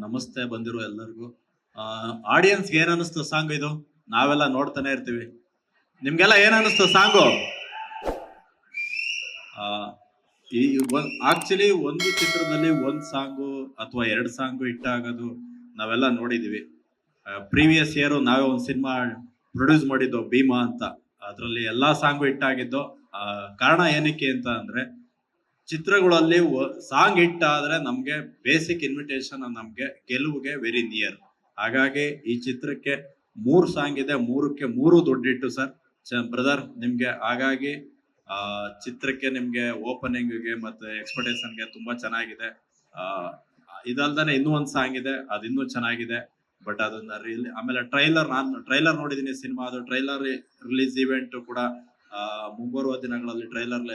ನಮಸ್ತೆ ಬಂದಿರೋ ಎಲ್ಲರಿಗೂ. ಆಡಿಯನ್ಸ್‌ಗೆ ಏನ್ ಅನಿಸ್ತು ಸಾಂಗ್ ಇದು? ನಾವೆಲ್ಲ ನೋಡ್ತಾನೆ ಇರ್ತೀವಿ. ನಿಮ್ಗೆಲ್ಲ ಏನ್ ಅನಿಸ್ತು ಸಾಂಗು? ಆ, ಈ ಆಕ್ಚುಲಿ ಒಂದು ಚಿತ್ರದಲ್ಲಿ ಒಂದ್ ಸಾಂಗು ಅಥವಾ ಎರಡ್ ಸಾಂಗು ಹಿಟ್ ಆಗೋದು ನಾವೆಲ್ಲ ನೋಡಿದೀವಿ. ಪ್ರೀವಿಯಸ್ ಇಯರ್ ನಾವೇ ಒಂದ್ ಸಿನಿಮಾ ಪ್ರೊಡ್ಯೂಸ್ ಮಾಡಿದ್ದು ಭೀಮಾ ಅಂತ. ಅದ್ರಲ್ಲಿ ಎಲ್ಲಾ ಸಾಂಗು ಹಿಟ್ ಆಗಿದ್ದು. ಕಾರಣ ಏನಕ್ಕೆ ಅಂತ ಅಂದ್ರೆ ಚಿತ್ರಗಳಲ್ಲಿ ಸಾಂಗ್ ಹಿಟ್ ಆದ್ರೆ ನಮ್ಗೆ ಬೇಸಿಕ್ ಇನ್ವಿಟೇಷನ್ ನಮ್ಗೆ ಗೆಲುವಿಗೆ ವೆರಿ ನಿಯರ್. ಹಾಗಾಗಿ ಈ ಚಿತ್ರಕ್ಕೆ 3 ಸಾಂಗ್ ಇದೆ, 3ಕ್ಕೆ 3 ದುಡ್ಡಿಟ್ಟು ಸರ್ ಬ್ರದರ್ ನಿಮ್ಗೆ. ಹಾಗಾಗಿ ಚಿತ್ರಕ್ಕೆ ನಿಮ್ಗೆ ಓಪನಿಂಗ್ಗೆ ಮತ್ತೆ ಎಕ್ಸ್ಪೆಕ್ಟೇಷನ್ಗೆ ತುಂಬಾ ಚೆನ್ನಾಗಿದೆ. ಇದಲ್ದಾನೆ ಇನ್ನೂ ಒಂದ್ ಸಾಂಗ್ ಇದೆ, ಅದು ಇನ್ನೂ ಚೆನ್ನಾಗಿದೆ. ಬಟ್ ಅದನ್ನ ಆಮೇಲೆ ನಾನು ಟ್ರೈಲರ್ ನೋಡಿದೀನಿ ಸಿನಿಮಾ. ಅದು ಟ್ರೈಲರ್ ರಿಲೀಸ್ ಇವೆಂಟ್ ಕೂಡ ಮುಂಬರುವ ದಿನಗಳಲ್ಲಿ ಟ್ರೈಲರ್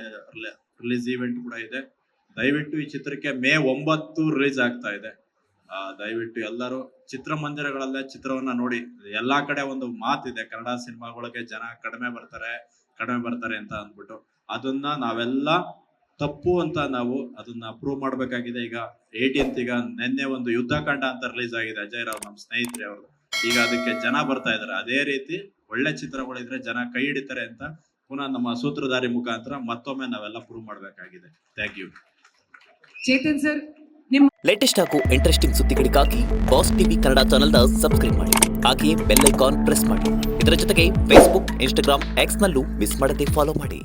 ರಿಲೀಸ್ ಇವೆಂಟ್ ಕೂಡ ಇದೆ. ದಯವಿಟ್ಟು ಈ ಚಿತ್ರಕ್ಕೆ ಮೇ 9 ರಿಲೀಸ್ ಆಗ್ತಾ ಇದೆ. ದಯವಿಟ್ಟು ಎಲ್ಲರೂ ಚಿತ್ರಮಂದಿರಗಳಲ್ಲೇ ಚಿತ್ರವನ್ನ ನೋಡಿ. ಎಲ್ಲಾ ಕಡೆ ಒಂದು ಮಾತಿದೆ, ಕನ್ನಡ ಸಿನಿಮಾಗಳಿಗೆ ಜನ ಕಡಿಮೆ ಬರ್ತಾರೆ ಅಂತ ಅಂದ್ಬಿಟ್ಟು. ಅದನ್ನ ನಾವೆಲ್ಲ ತಪ್ಪು ಅಂತ ನಾವು ಅದನ್ನ ಪ್ರೂವ್ ಮಾಡ್ಬೇಕಾಗಿದೆ. ಈಗ 18th ಈಗ ನಿನ್ನೆ ಒಂದು ಯುದ್ಧಕಾಂಡ ಅಂತ ರಿಲೀಸ್ ಆಗಿದೆ, ಅಜಯ್ ರಾವ್ ನಮ್ಮ ಸ್ನೇಹಿತರೆ ಅವರು. ಈಗ ಅದಕ್ಕೆ ಜನ ಬರ್ತಾ ಇದಾರೆ. ಅದೇ ರೀತಿ ಒಳ್ಳೆ ಚಿತ್ರಗಳಿದ್ರೆ ಜನ ಕೈ ಹಿಡಿತಾರೆ ಅಂತ ಪುನಃ ನಮ್ಮ ಸೂತ್ರಧಾರಿ ಮುಖಾಂತರ ಮತ್ತೊಮ್ಮೆ ನಾವೆಲ್ಲ ಪ್ರೂವ್ ಮಾಡ್ಬೇಕಾಗಿದೆ. Thank you. Chetan sir, latest ಹಾಗೂ ಇಂಟ್ರೆಸ್ಟಿಂಗ್ ಸುದ್ದಿಗಳಿಗಾಗಿ ಬಾಸ್ ಟಿವಿ ಕನ್ನಡ ಚಾನೆಲ್ನ ಸಬ್ಸ್ಕ್ರೈಬ್ ಮಾಡಿ. ಹಾಗೆಯೇ ಬೆಲ್ ಐಕಾನ್ ಪ್ರೆಸ್ ಮಾಡಿ. ಇದರ ಜೊತೆಗೆ ಫೇಸ್ಬುಕ್, ಇನ್ಸ್ಟಾಗ್ರಾಮ್, ಎಕ್ಸ್ ನಲ್ಲೂ ಮಿಸ್ ಮಾಡದೆ ಫಾಲೋ ಮಾಡಿ.